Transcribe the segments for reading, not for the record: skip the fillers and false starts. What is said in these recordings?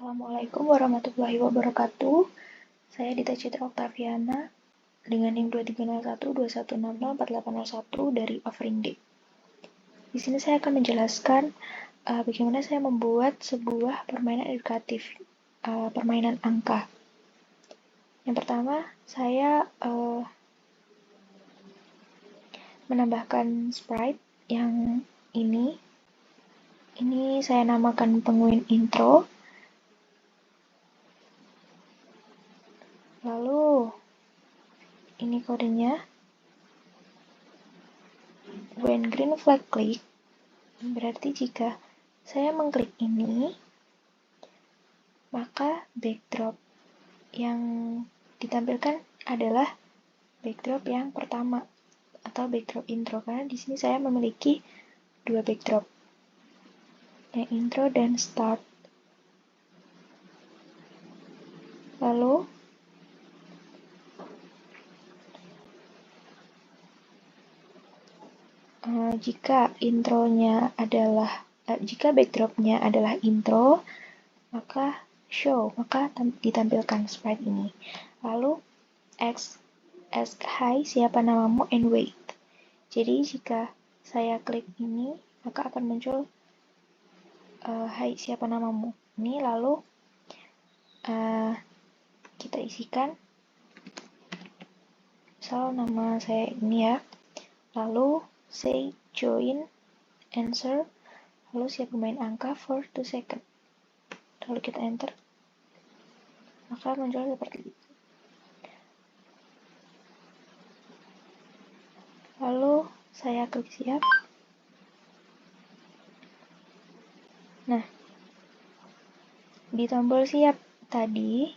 Assalamualaikum warahmatullahi wabarakatuh. Saya Dita Citra Oktaviana dengan NIM 230121604801 dari Offering Day. Di sini saya akan menjelaskan bagaimana saya membuat sebuah permainan edukatif, permainan angka. Yang pertama, saya menambahkan sprite yang ini. Ini saya namakan penguin intro. Lalu, ini kodenya. When green flag click, berarti jika saya mengklik ini, maka backdrop yang ditampilkan adalah backdrop yang pertama atau backdrop intro, karena di sini saya memiliki dua backdrop, yang intro dan start. Lalu jika backdropnya adalah intro, maka ditampilkan sprite ini. Lalu ask hi, siapa namamu, and wait. Jadi jika saya klik ini, maka akan muncul hai, siapa namamu. Ini lalu kita isikan, misal nama saya ini ya. Lalu say join, answer, lalu siap bermain angka for 2 second. Lalu kita enter, maka muncul seperti itu. Lalu saya klik siap. Nah, di tombol siap tadi,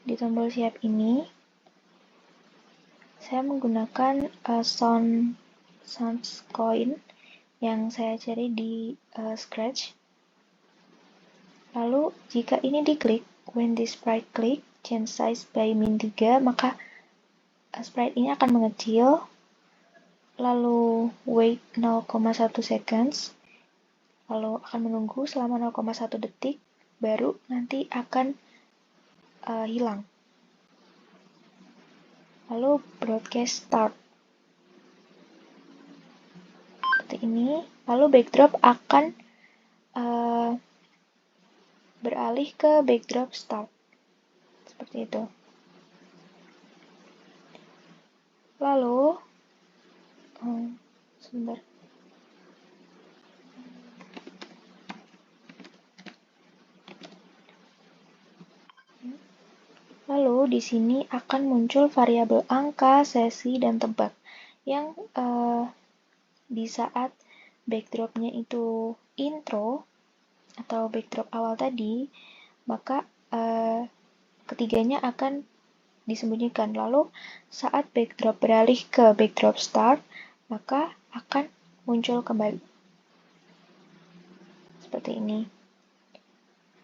di tombol siap ini, saya menggunakan sounds coin yang saya cari di Scratch. Lalu jika ini diklik, when this sprite click, change size by -3, maka sprite ini akan mengecil. Lalu wait 0,1 seconds. Lalu akan menunggu selama 0,1 detik, baru nanti akan hilang. Lalu broadcast start. Seperti ini. Lalu backdrop akan beralih ke backdrop start. Seperti itu. Lalu, sebentar. Lalu di sini akan muncul variabel angka, sesi, dan tebak. Yang di saat backdropnya itu intro atau backdrop awal tadi, maka ketiganya akan disembunyikan. Lalu saat backdrop beralih ke backdrop start, maka akan muncul kembali. Seperti ini.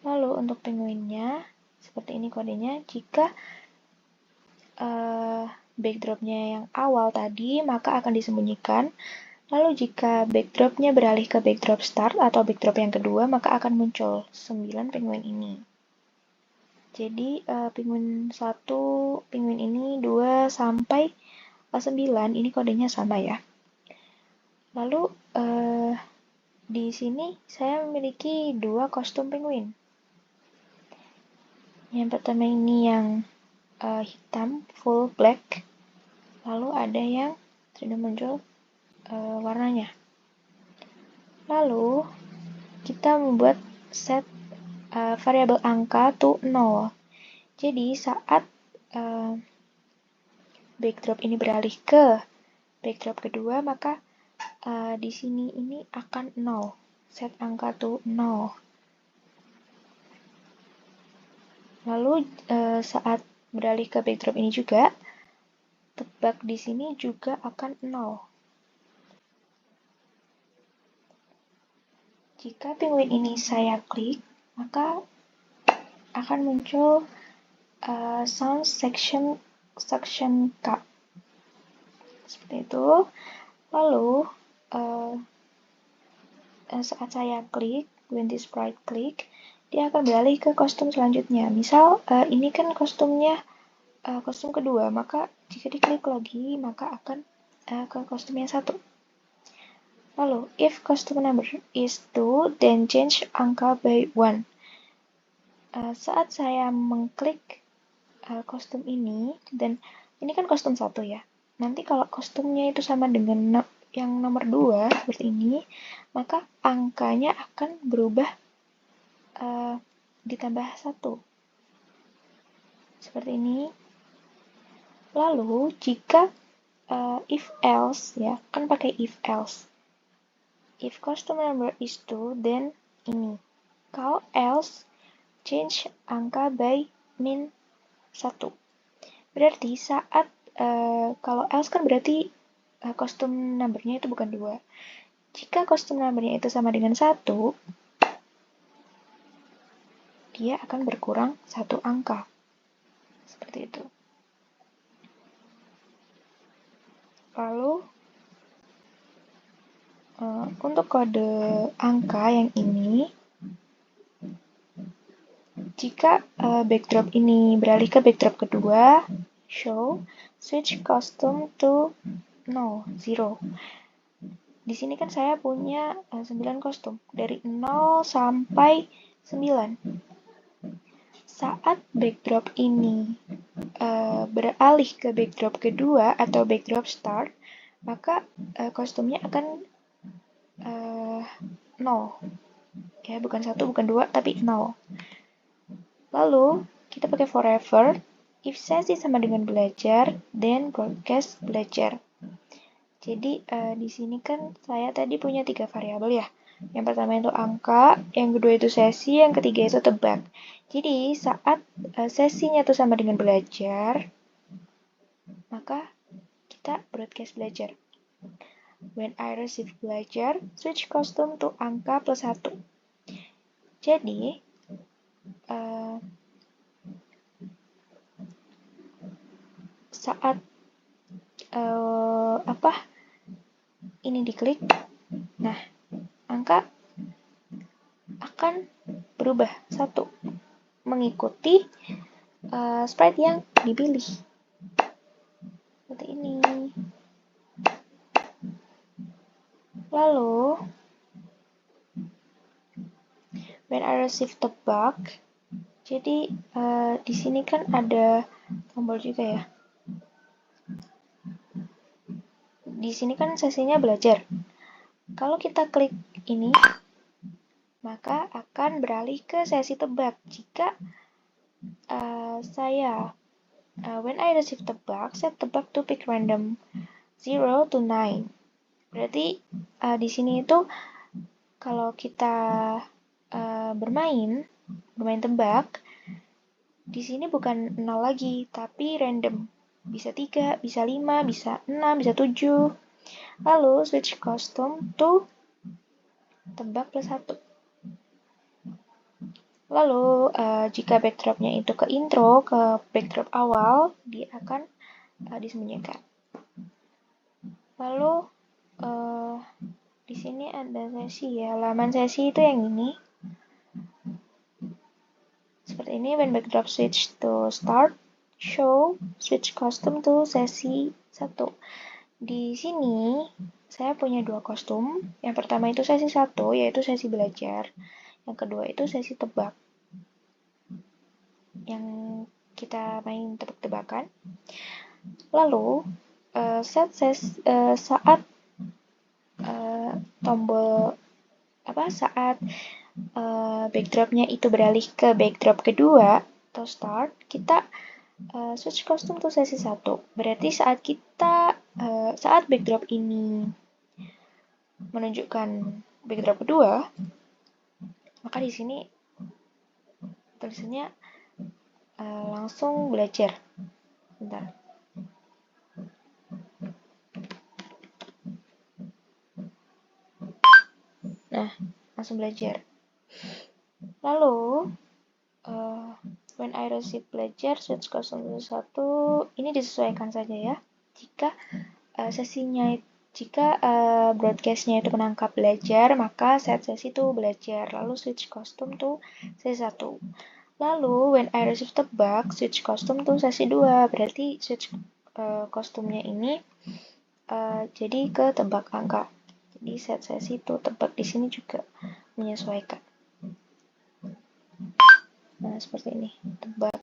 Lalu untuk penguinnya, seperti ini kodenya. Jika backdropnya yang awal tadi, maka akan disembunyikan. Lalu jika backdropnya beralih ke backdrop start atau backdrop yang kedua, maka akan muncul 9 penguin ini. Jadi penguin 1, penguin ini 2 sampai 9, ini kodenya sama ya. Lalu di sini saya memiliki 2 kostum penguin. Yang pertama ini yang hitam, full black. Lalu ada yang sudah muncul warnanya. Lalu kita membuat set variabel angka to 0. Jadi saat backdrop ini beralih ke backdrop kedua, maka di sini ini akan 0. Set angka to 0. Lalu saat beralih ke backdrop ini juga, tebak di sini juga akan 0. Jika penguin ini saya klik, maka akan muncul sound section K. Seperti itu. Lalu saat saya klik, when this sprite click, dia akan beralih ke kostum selanjutnya. Misal ini kan kostumnya kostum kedua, maka jika diklik lagi maka akan ke kostum yang 1. Lalu, if costume number is 2, then change angka by 1. Saat saya mengklik kostum ini, dan ini kan kostum 1 ya. Nanti kalau kostumnya itu sama dengan yang nomor 2, seperti ini, maka angkanya akan berubah ditambah 1. Seperti ini. Lalu, jika if else, ya, kan pakai if else. If costume number is 2, then ini. Kalau else, change angka by min 1. Berarti saat, kalau else kan berarti kostum numbernya itu bukan 2. Jika kostum numbernya itu sama dengan 1, dia akan berkurang 1 angka. Seperti itu. Lalu, untuk kode angka yang ini, jika backdrop ini beralih ke backdrop kedua, show, switch costume to 0. Di sini kan saya punya 9 kostum, dari 0 sampai 9. Saat backdrop ini beralih ke backdrop kedua atau backdrop start, maka kostumnya akan 0. Ya, bukan 1, bukan 2, tapi 0. Lalu, kita pakai forever. If sesi sama dengan belajar, then broadcast belajar. Jadi, di sini kan saya tadi punya 3 variabel ya. Yang pertama itu angka, yang kedua itu sesi, yang ketiga itu tebak. Jadi, saat sesinya itu sama dengan belajar, maka kita broadcast belajar. When I receive belajar, switch costume to angka plus 1. Jadi, saat ini diklik, nah, angka akan berubah 1 mengikuti sprite yang dipilih. Seperti ini. Lalu, when I receive tebak, jadi di sini kan ada tombol juga ya. Di sini kan sesinya belajar. Kalau kita klik ini, maka akan beralih ke sesi tebak. Jika when I receive tebak, set tebak to pick random 0 to 9. Berarti di sini itu kalau kita bermain tebak, di sini bukan 0 lagi, tapi random. Bisa 3, bisa 5, bisa 6, bisa 7. Lalu switch costume to tebak plus 1. Lalu jika backdropnya itu ke intro, ke backdrop awal, dia akan disembunyikan. Lalu di sini ada sesi ya, halaman sesi itu yang ini. Seperti ini, when backdrop switch to start, show, switch costume to sesi 1. Di sini, saya punya 2 kostum. Yang pertama itu sesi 1, yaitu sesi belajar. Yang kedua itu sesi tebak. Yang kita main tebak-tebakan. Lalu, saat tombol saat backdropnya itu beralih ke backdrop kedua atau start, kita switch costume to sesi 1. Berarti saat backdrop ini menunjukkan backdrop kedua, maka di sini tulisannya langsung belajar. Bentar. Nah, langsung belajar. Lalu, when I receive belajar, switch costume to 1, ini disesuaikan saja ya. Jika Jika broadcast-nya itu menangkap belajar, maka set sesi itu belajar. Lalu switch kostum tuh sesi 1. Lalu when I receive tebak, switch kostum tuh sesi 2. Berarti switch kostumnya ini jadi ke tebak angka. Jadi set sesi itu tebak di sini juga menyesuaikan. Nah, seperti ini, tebak.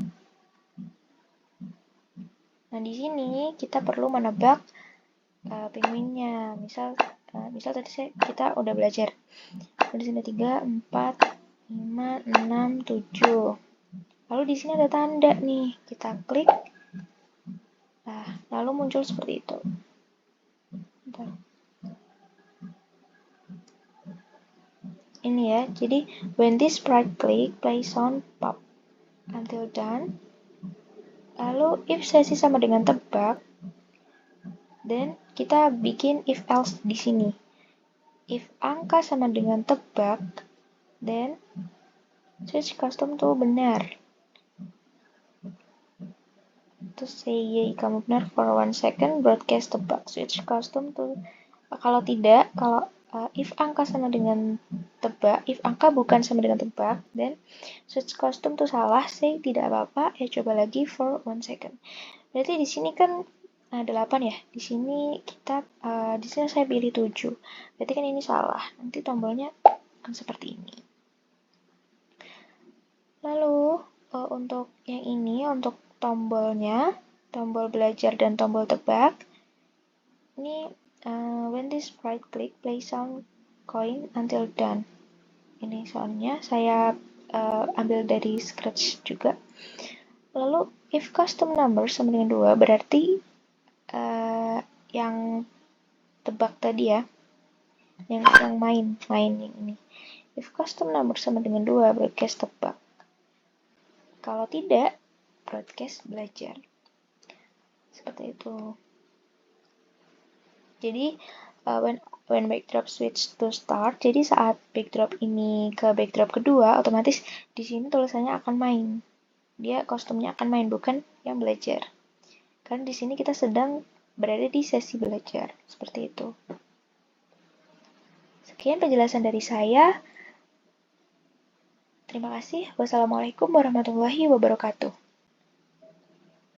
Nah, di sini kita perlu menebak penguinnya. Misal tadi kita udah belajar. Di sini 3, 4, 5, 6, 7. Lalu di sini ada tanda nih. Kita klik. Nah, lalu muncul seperti itu. Bentar. Ini ya. Jadi when this sprite click, play sound pop until done. Lalu if sesi sama dengan tebak, then kita bikin if else di sini. If angka sama dengan tebak, then switch custom tuh benar. Terus say yay kamu benar for 1 second, broadcast tebak. Switch custom tuh kalau tidak, kalau if angka sama dengan tebak, if angka bukan sama dengan tebak, then switch custom tuh salah, say tidak apa-apa, coba lagi for 1 second. Berarti di sini kan 8 ya. Di sini di sini saya pilih 7. Berarti kan ini salah. Nanti tombolnya akan seperti ini. Lalu untuk yang ini, untuk tombolnya, tombol belajar dan tombol tebak, ini when this sprite click, play sound coin until done. Ini soundnya saya ambil dari Scratch juga. Lalu if custom number sama dengan 2, berarti yang tebak tadi ya, yang main yang ini. If custom number sama dengan 2, broadcast tebak. Kalau tidak, broadcast belajar. Seperti itu. Jadi when backdrop switch to start, jadi saat backdrop ini ke backdrop kedua, otomatis di sini tulisannya akan main. Dia kostumnya akan main, bukan yang belajar. Karena di sini kita sedang berada di sesi belajar. Seperti itu. Sekian penjelasan dari saya. Terima kasih. Wassalamualaikum warahmatullahi wabarakatuh.